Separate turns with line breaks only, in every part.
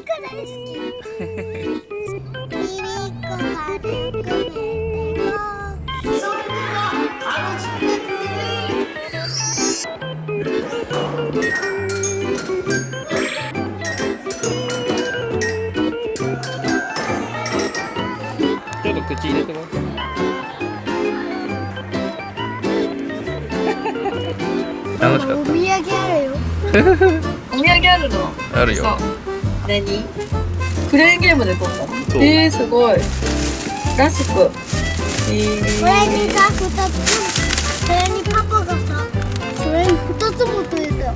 くらい好き。いりこはるくめても。それでは楽しんでく
ちょっと口入れても楽しかっ
お土産あるよ。
お土産あるの？
たあるよ。
そう。何？クレーンゲームで撮ったの？
そう
すごい。ラスク。
これにさ、2つ。それにパパがさ、それに2つも取れた。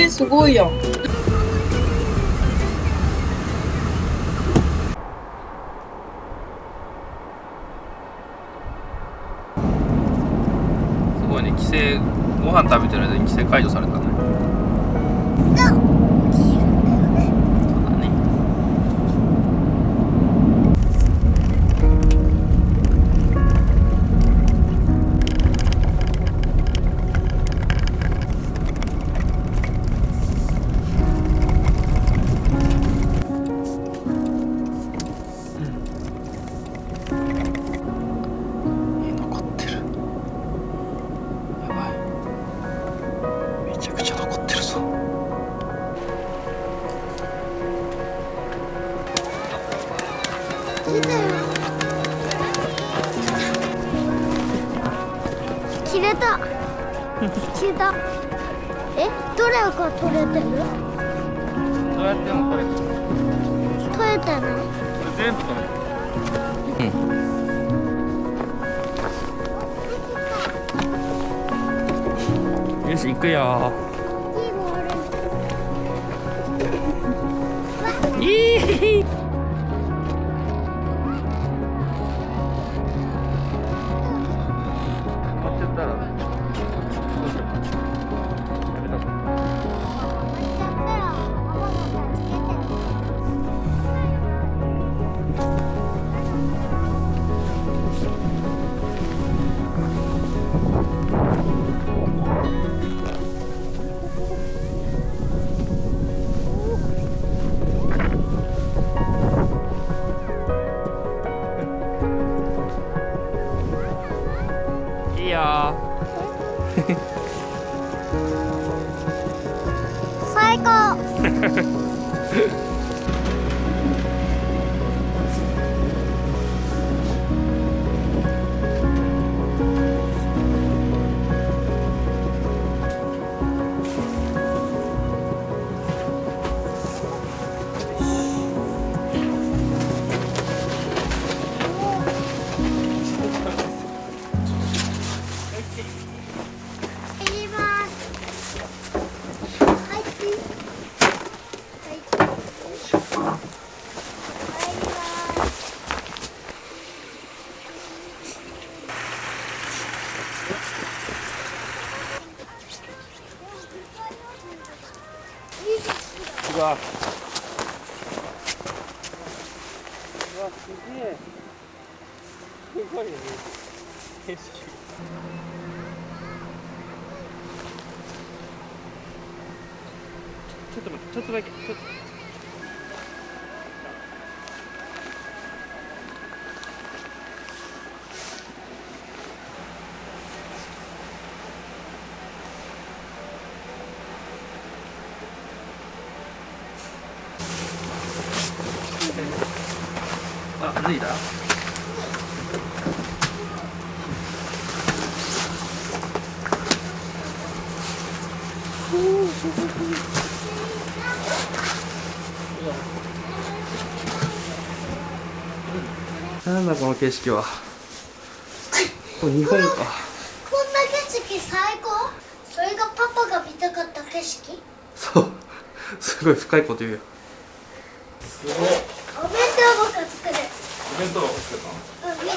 すごいやん。
すごいね、規制ご飯食べてる間に規制解除されたね。
起きるんだよね。
そうだね。残ってる。やばい。めちゃくちゃ残ってるぞ。
来たよ。切れた。切れた。どれが取れてる？
どうやっても取れてる。
取れてない。
これ全部取れてる。よし、行くよ。いい。待ってたら。どうしようか。やめたぞ。いいよ。
最高。入ります。入って。入って。入ります。
うわ。うわ、すげえ。すごいね。景色。ちょっと待って、ちょっとだけ。あ、脱いだ。なんだこの景色は。これ日本か。
こんな景色最高。それがパパが見たかった景色。
そう。すごい深いこと言うよ。すごい。
お弁当僕作る。
お弁当は作ったの？
見て。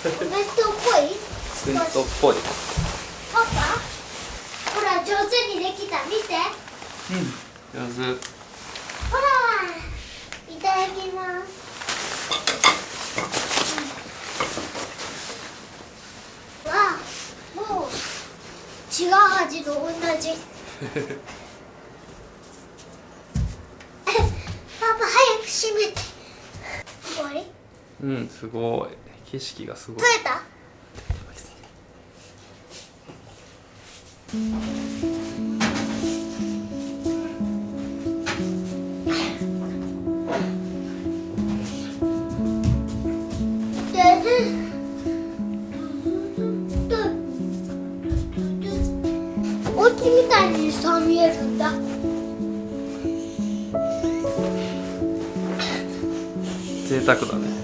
お弁当っぽい？
弁当っぽい。
パパ、ほら上手にできた。見て。
上手。
ほら、いただきます。わあ、もう違う味と同じ。初めて。終わり？
うん、すごい。景色がすごい。
取れた？お家みたいにさ見えるんだ。
贅沢だね。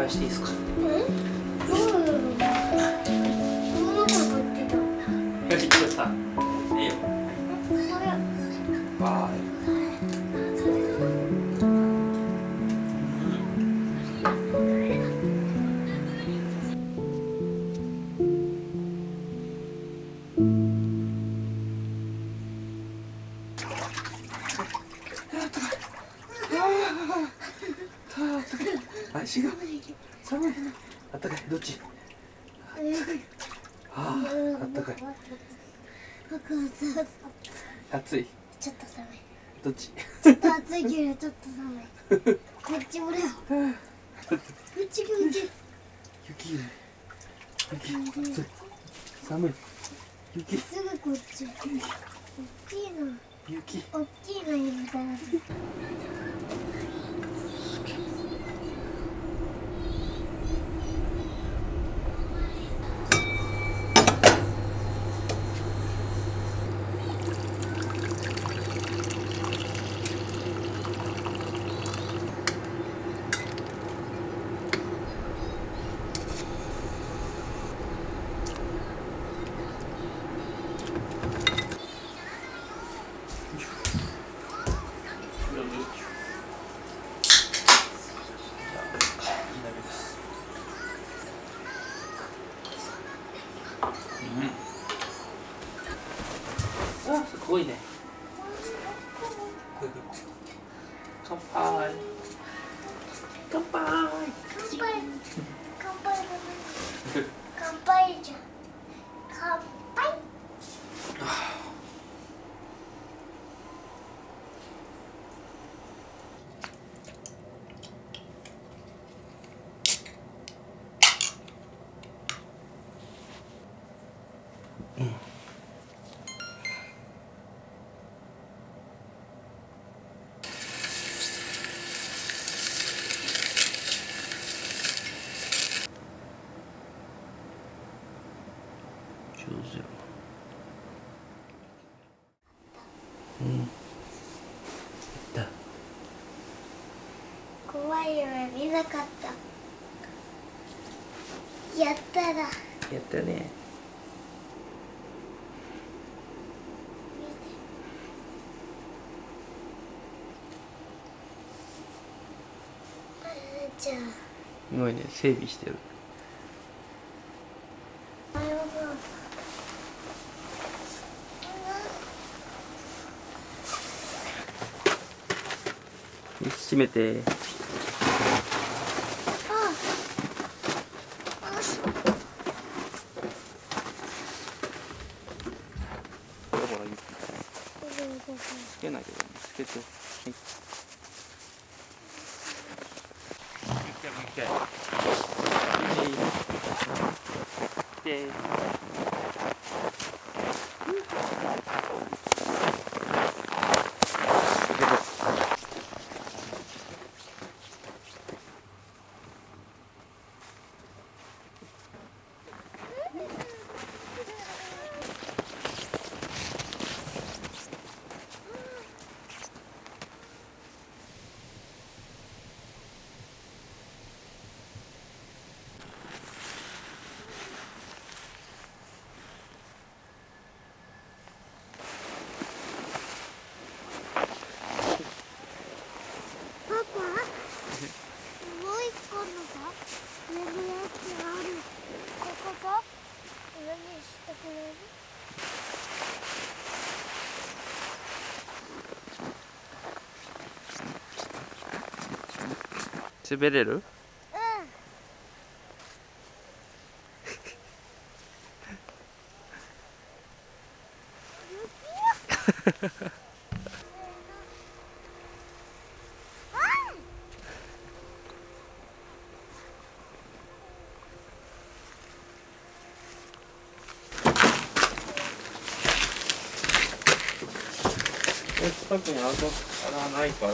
していいですか。よし、どうした。いいよ。バイ。足が寒い。あったかい。どっち？あったかい。暑い。
ちょっと寒い。
どっち？
ちょっと暑いけどちょっと寒い。こっちもだよ。こっちこっち。
雪。暑い。寒い。雪。
すぐこっち。大きいの。
雪。
大きいのいるから。
あ、すごいね。乾杯。乾杯。
乾杯。乾杯だね。乾杯じゃん。乾杯。
だ。
怖い夢見なかった。やったら。
やったね。
じゃあ。
すごいね、整備してる。閉めて。ほらほら、つけないで、つけて。はい。滑れる？近くにあらないかな。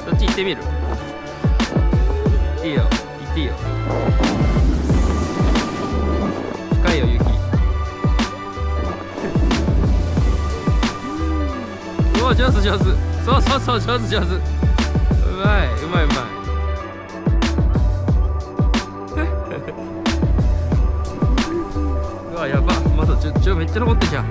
そっち行ってみる？いいよ、行っていいよ。深いよ、雪。おお、上手上手。そうそうそう、上手上手。うまい、うまいうまい。うわ、やば。まだめっちゃ残ってんじゃん。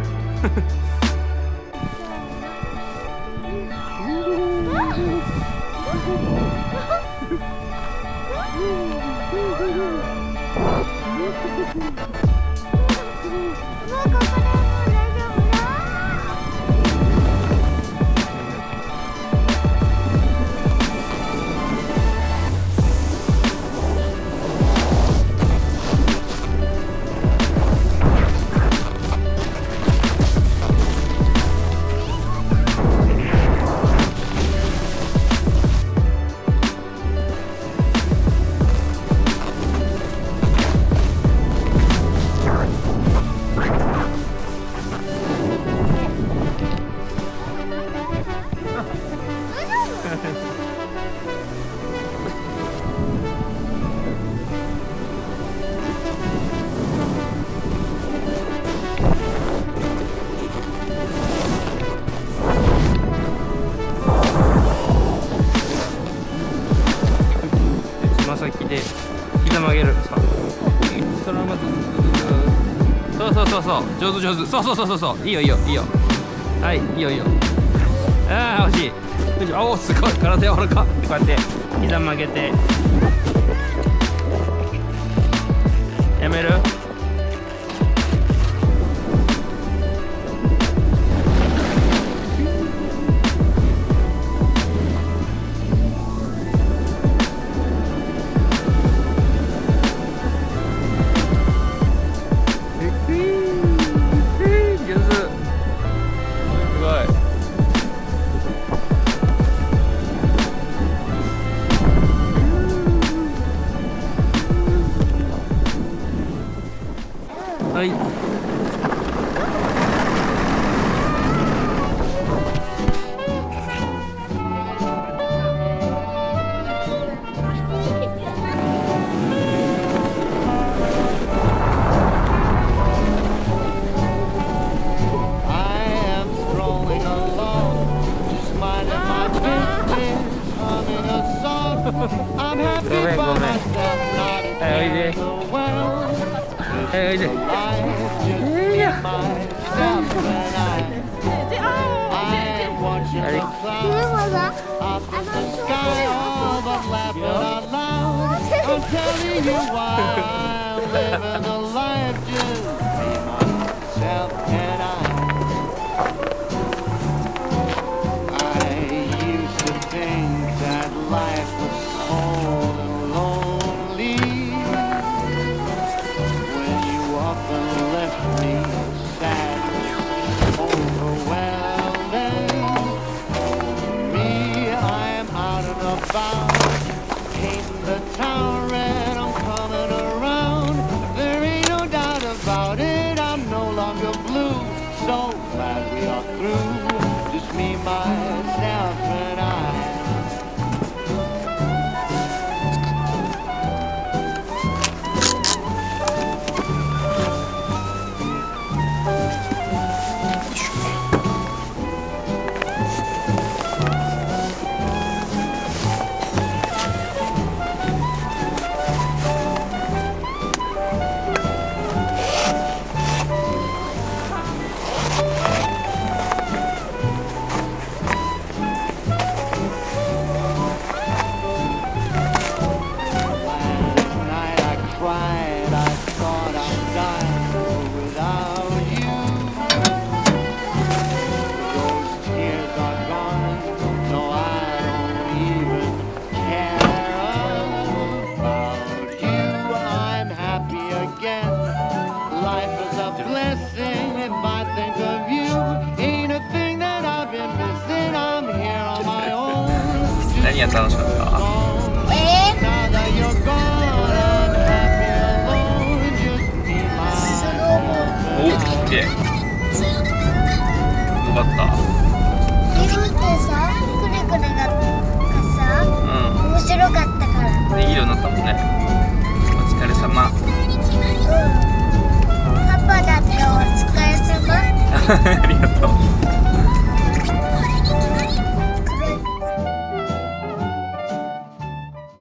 で膝曲げる。そのままずっとそう上手そういいよいいよはいいいよああ惜しい。おおすごい体柔らか。こうやって膝曲げてやめる。はい。ごめん。はい、おいで。はい、おいで。何が楽しかった？お、すげえ。よかった。
リフってさ、くるくるがさ、面白かったから。
できるようになったもんね。お疲れ様。
パパだってお疲れ様。
ありがとう。